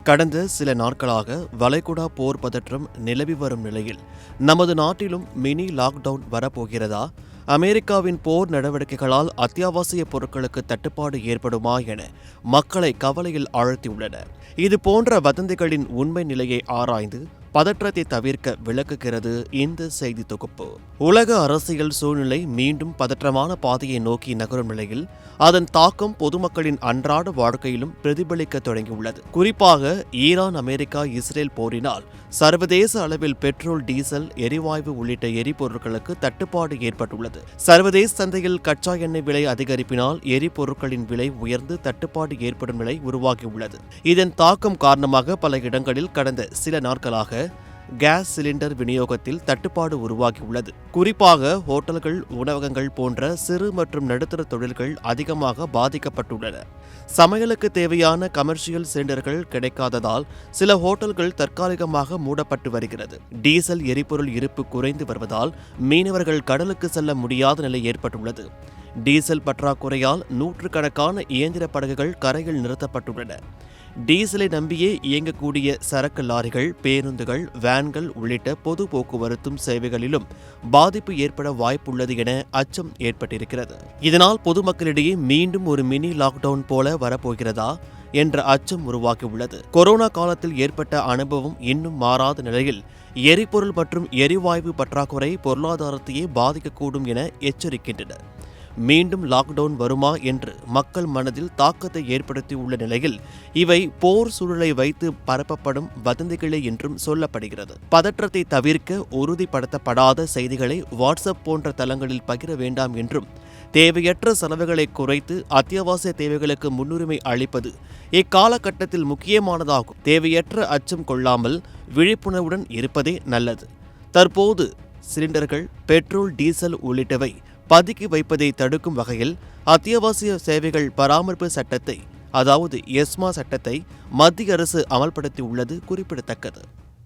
கடந்த சில நாட்களாக வளைகுடா போர் பதற்றம் நிலவி வரும் நிலையில் நமது நாட்டிலும் மினி லாக்டவுன் வரப்போகிறதா? அமெரிக்காவின் போர் நடவடிக்கைகளால் அத்தியாவசிய பொருட்களுக்கு தட்டுப்பாடு ஏற்படுமா என மக்களை கவலையில் ஆழ்த்தியுள்ளனர். இது போன்ற வதந்திகளின் உண்மை நிலையை ஆராய்ந்து பதற்றத்தை தவிர்க்க விளக்குகிறது இந்த செய்தி தொகுப்பு. உலக அரசியல் சூழ்நிலை மீண்டும் பதற்றமான பாதையை நோக்கி நகரும் நிலையில் அதன் தாக்கம் பொதுமக்களின் அன்றாட வாழ்க்கையிலும் பிரதிபலிக்க தொடங்கியுள்ளது. குறிப்பாக ஈரான், அமெரிக்கா, இஸ்ரேல் போரினால் சர்வதேச அளவில் பெட்ரோல், டீசல், எரிவாயு உள்ளிட்ட எரிபொருட்களுக்கு தட்டுப்பாடு ஏற்பட்டுள்ளது. சர்வதேச சந்தையில் கச்சா எண்ணெய் விலை அதிகரிப்பினால் எரிபொருட்களின் விலை உயர்ந்து தட்டுப்பாடு ஏற்படும் நிலை உருவாகியுள்ளது. இதன் தாக்கம் காரணமாக பல இடங்களில் கடந்த சில நாட்களாக கேஸ் சிலிண்டர் விநியோகத்தில் தட்டுப்பாடு உருவாகியுள்ளது. குறிப்பாக ஹோட்டல்கள், உணவகங்கள் போன்ற சிறு மற்றும் நடுத்தர தொழில்கள் அதிகமாக பாதிக்கப்பட்டுள்ளன. சமையலுக்கு தேவையான கமர்ஷியல் சிலிண்டர்கள் கிடைக்காததால் சில ஹோட்டல்கள் தற்காலிகமாக மூடப்பட்டு வருகிறது. டீசல் எரிபொருள் இருப்பு குறைந்து வருவதால் மீனவர்கள் கடலுக்கு செல்ல முடியாத நிலை ஏற்பட்டுள்ளது. டீசல் பற்றாக்குறையால் நூற்றுக்கணக்கான இயந்திர படகுகள் கரையில் நிறுத்தப்பட்டுள்ளன. டீசலை நம்பியே இயங்கக்கூடிய சரக்கு லாரிகள், பேருந்துகள், வேன்கள் உள்ளிட்ட பொது போக்குவரத்தும் சேவைகளிலும் பாதிப்பு ஏற்பட வாய்ப்புள்ளது என அச்சம் ஏற்பட்டிருக்கிறது. இதனால் பொதுமக்களிடையே மீண்டும் ஒரு மினி லாக்டவுன் போல வரப்போகிறதா என்ற அச்சம் உருவாகியுள்ளது. கொரோனா காலத்தில் ஏற்பட்ட அனுபவம் இன்னும் மாறாத நிலையில் எரிபொருள் மற்றும் எரிவாயு பற்றாக்குறை பொருளாதாரத்தையே பாதிக்கக்கூடும் என எச்சரிக்கின்றனர். மீண்டும் லாக்டவுன் வருமா என்று மக்கள் மனதில் தாக்கத்தை ஏற்படுத்தியுள்ள நிலையில் இவை போர் சூழலை வைத்து பரப்பப்படும் வதந்திகளே என்றும் சொல்லப்படுகிறது. பதற்றத்தை தவிர்க்க உறுதிப்படுத்தப்படாத செய்திகளை வாட்ஸ்அப் போன்ற தளங்களில் பகிர வேண்டாம் என்றும், தேவையற்ற செலவுகளை குறைத்து அத்தியாவசிய தேவைகளுக்கு முன்னுரிமை அளிப்பது இக்காலகட்டத்தில் முக்கியமானதாகும். தேவையற்ற அச்சம் கொள்ளாமல் விழிப்புணர்வுடன் இருப்பதே நல்லது. தற்போது சிலிண்டர்கள், பெட்ரோல், டீசல் உள்ளிட்டவை பதுக்கி வைப்பதை தடுக்கும் வகையில் அத்தியாவசிய சேவைகள் பராமரிப்பு சட்டத்தை, அதாவது எஸ்மா சட்டத்தை மத்திய அரசு அமல்படுத்தியுள்ளது குறிப்பிடத்தக்கது.